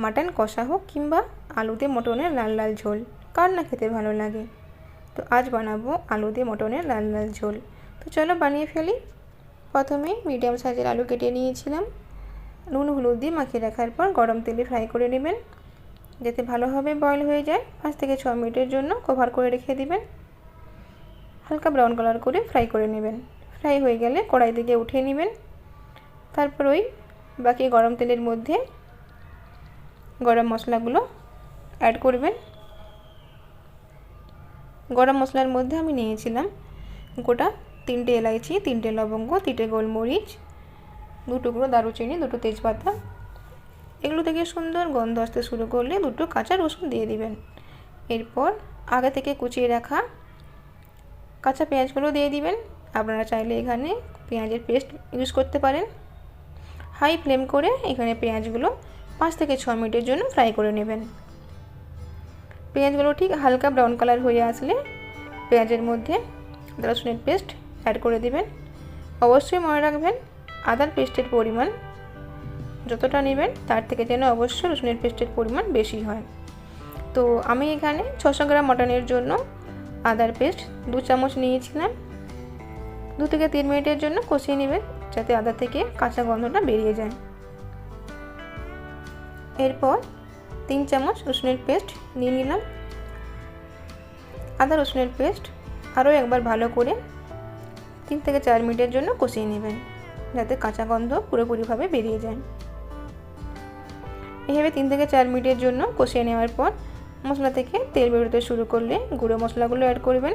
Mutton কষা হোক কিংবা আলু দিয়ে মটনের লাল লাল ঝোল, কার না খেতে ভালো লাগে। তো আজ বানাবো আলু দিয়ে মটনের লাল লাল ঝোল। তো চলো বানিয়ে ফেলি। প্রথমে মিডিয়াম সাইজের আলু কেটে নিয়েছিলাম। নুন হলুদ দিয়ে মাখিয়ে রাখার পর গরম তেলে ফ্রাই করে নেবেন, যাতে ভালোভাবে বয়েল হয়ে যায়। 5 থেকে 6 মিনিটের জন্য কভার করে রেখে দিবেন। হালকা ব্রাউন কালার করে ফ্রাই করে নেবেন। ফ্রাই হয়ে গেলে কড়াই থেকে উঠিয়ে নেবেন। তারপর ওই বাকি গরম তেলের মধ্যে গরম মশলাগুলো অ্যাড করবেন। গরম মশলার মধ্যে আমি নিয়েছিলাম গোটা 3টে এলাইচি, 3টে লবঙ্গ, 3টে গোলমরিচ, 2 টুকরো দারুচিনি, 2টো তেজপাতা। এগুলো থেকে সুন্দর গন্ধ আসতে শুরু করলে 2টো কাঁচা রসুন দিয়ে দিবেন। এরপর আগে থেকে কুচিয়ে রাখা কাঁচা পেঁয়াজগুলো দিয়ে দিবেন। আপনারা চাইলে এখানে পেঁয়াজের পেস্ট ইউজ করতে পারেন। হাই ফ্লেম করে এখানে পেঁয়াজগুলো 5 থেকে 6 মিনিটের জন্য ফ্রাই করে নেবেন। পেঁয়াজগুলো ঠিক হালকা ব্রাউন কালার হয়ে আসলে পেঁয়াজের মধ্যে আদা রসুনের পেস্ট অ্যাড করে দিবেন। অবশ্যই মনে রাখবেন আদার পেস্টের পরিমাণ যতটা নেবেন তার থেকে যেন অবশ্যই রসুনের পেস্টের পরিমাণ বেশি হয়। তো আমি এখানে 600 গ্রাম মটনের জন্য আদার পেস্ট 2 চামচ নিয়েছিলাম। 2 থেকে 3 মিনিটের জন্য কষিয়ে নেবেন, যাতে আদা থেকে কাঁচা গন্ধটা বেরিয়ে যায়। এরপর 3 চামচ রসুনের পেস্ট নিয়ে নিলাম। আদা রসুনের পেস্ট আরও একবার ভালো করে 3 থেকে 4 মিনিটের জন্য কষিয়ে নেবেন, যাতে কাঁচা গন্ধ পুরোপুরিভাবে বেরিয়ে যায়। এইভাবে 3 থেকে 4 মিনিটের জন্য কষিয়ে নেওয়ার পর মশলা থেকে তেল বেরোতে শুরু করলে গুঁড়ো মশলাগুলো অ্যাড করবেন।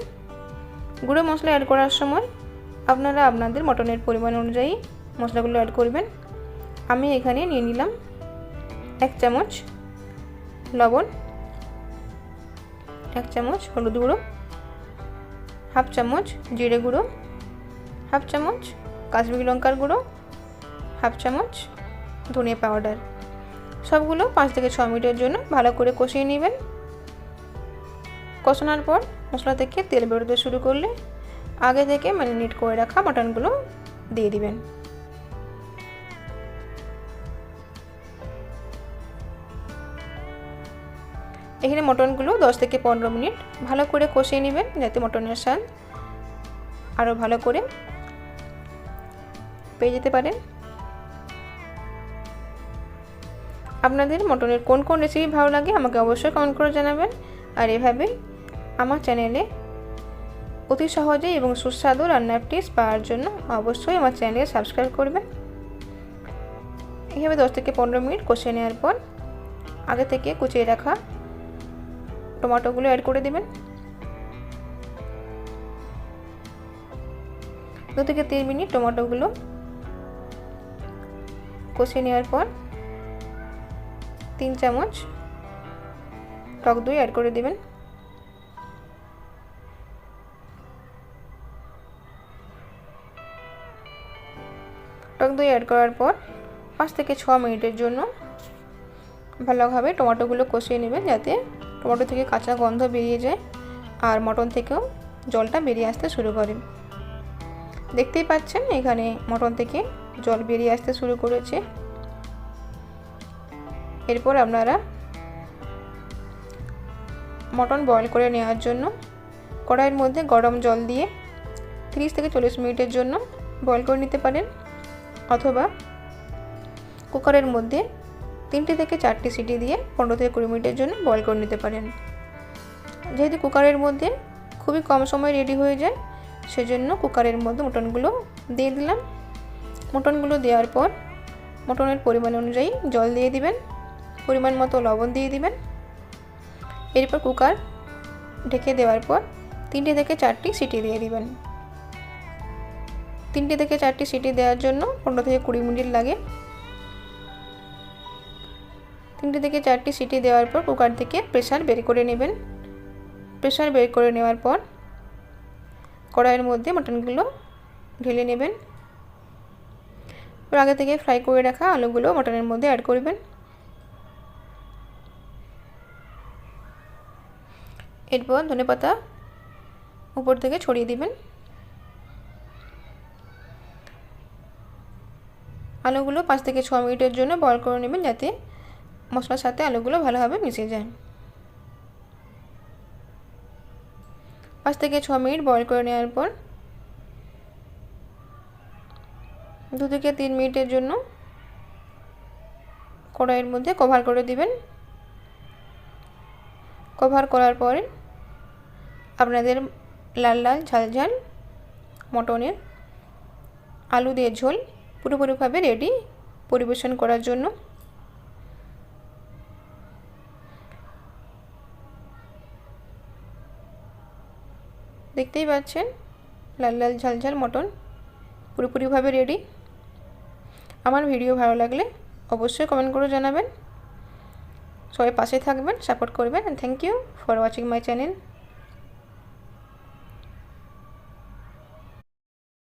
গুঁড়ো মশলা অ্যাড করার সময় আপনারা আপনাদের মটনের পরিমাণ অনুযায়ী মশলাগুলো অ্যাড করবেন। আমি এখানে নিয়ে নিলাম 1 চামচ লবণ, 1 চামচ হলুদ গুঁড়ো, হাফ চামচ জিরে গুঁড়ো, হাফ চামচ কাশ্মীরি লঙ্কার গুঁড়ো, হাফ চামচ ধনিয়া পাউডার। সবগুলো 5 থেকে 6 মিনিটের জন্য ভালো করে কষিয়ে নেবেন। কষানোর পর মশলা থেকে তেল বেরোতে শুরু করলে আগে থেকে ম্যারিনেট করে রাখা মটনগুলো দিয়ে দিবেন। এখানে মটনগুলো 10 থেকে 15 মিনিট ভালো করে কষিয়ে নেবেন, যাতে মটনের স্বাদ আরও ভালো করে পেয়ে যেতে পারেন। আপনাদের মটনের কোন কোন রেসিপি ভালো লাগে আমাকে অবশ্যই কমেন্ট করে জানাবেন। আর এভাবে আমার চ্যানেলে অতি সহজে এবং সুস্বাদু রান্নার টিপস পাওয়ার জন্য অবশ্যই আমার চ্যানেলে সাবস্ক্রাইব করবেন। এইভাবে 10 থেকে 15 মিনিট কষিয়ে নেওয়ার পর আগে থেকে কুচিয়ে রাখা টমেটোগুলো অ্যাড করে দেবেন। 2 থেকে 3 মিনিট টমেটোগুলো কষিয়ে নেওয়ার পর 3 চামচ টক দই অ্যাড করে দেবেন। টক দই অ্যাড করার পর 5 থেকে 6 মিনিটের জন্য ভালোভাবে টমেটোগুলো কষিয়ে নেবেন, যাতে টমেটো থেকে কাঁচা গন্ধ বেরিয়ে যায় আর মটন থেকেও জলটা বেরিয়ে আসতে শুরু করে। দেখতেই পাচ্ছেন এখানে মটন থেকে জল বেরিয়ে আসতে শুরু করেছে। এরপর আপনারা মটন বয়েল করে নেওয়ার জন্য কড়াইয়ের মধ্যে গরম জল দিয়ে 30 থেকে 40 মিনিটের জন্য বয়েল করে নিতে পারেন, অথবা কুকারের মধ্যে 3টে থেকে 4টে সিটি দিয়ে 15 থেকে 20 মিনিটের জন্য বয়েল করে নিতে পারেন। যেহেতু কুকারের মধ্যে খুবই কম সময় রেডি হয়ে যায়, সেজন্য কুকারের মধ্যে মটনগুলো দিয়ে দিলাম। মটনগুলো দেওয়ার পর মটনের পরিমাণ অনুযায়ী জল দিয়ে দিবেন, পরিমাণ মতো লবণ দিয়ে দিবেন। এরপর কুকার ঢেকে দেওয়ার পর 3টে থেকে 4টি সিটি দিয়ে দিবেন। 3টে থেকে 4টি সিটি দেওয়ার জন্য 15 থেকে 20 মিনিট লাগে। 3টে থেকে 4টি সিটি দেওয়ার পর কুকার থেকে প্রেসার বের করে নেবেন। প্রেসার বের করে নেওয়ার পর কড়াইয়ের মধ্যে মটনগুলো ঢেলে নেবেন। আগে থেকে ফ্রাই করে রাখা আলুগুলো মটনের মধ্যে অ্যাড করবেন। এরপর ধনেপাতা উপর থেকে ছড়িয়ে দিবেন। আলুগুলো 5 থেকে 6 মিনিটের জন্য বয়েল করে নেবেন, যাতে মশলার সাথে আলুগুলো ভালোভাবে মিশে যায়। 5 থেকে 6 মিনিট বয়েল করে নেওয়ার পর 2 থেকে 3 মিনিটের জন্য কড়াইয়ের মধ্যে কভার করে দিবেন। কভার করার পরে আপনাদের লাল লাল ঝাল ঝাল মটনের আলু দিয়ে ঝোল পুরোপুরিভাবে রেডি পরিবেশন করার জন্য। দেখতেই পাচ্ছেন লাল লাল ঝাল ঝাল মটন পুরোপুরিভাবে রেডি। আমার ভিডিও ভালো লাগলে অবশ্যই কমেন্ট করে জানাবেন। সবাই পাশে থাকবেন, সাপোর্ট করবেন। Thank you for watching my channel.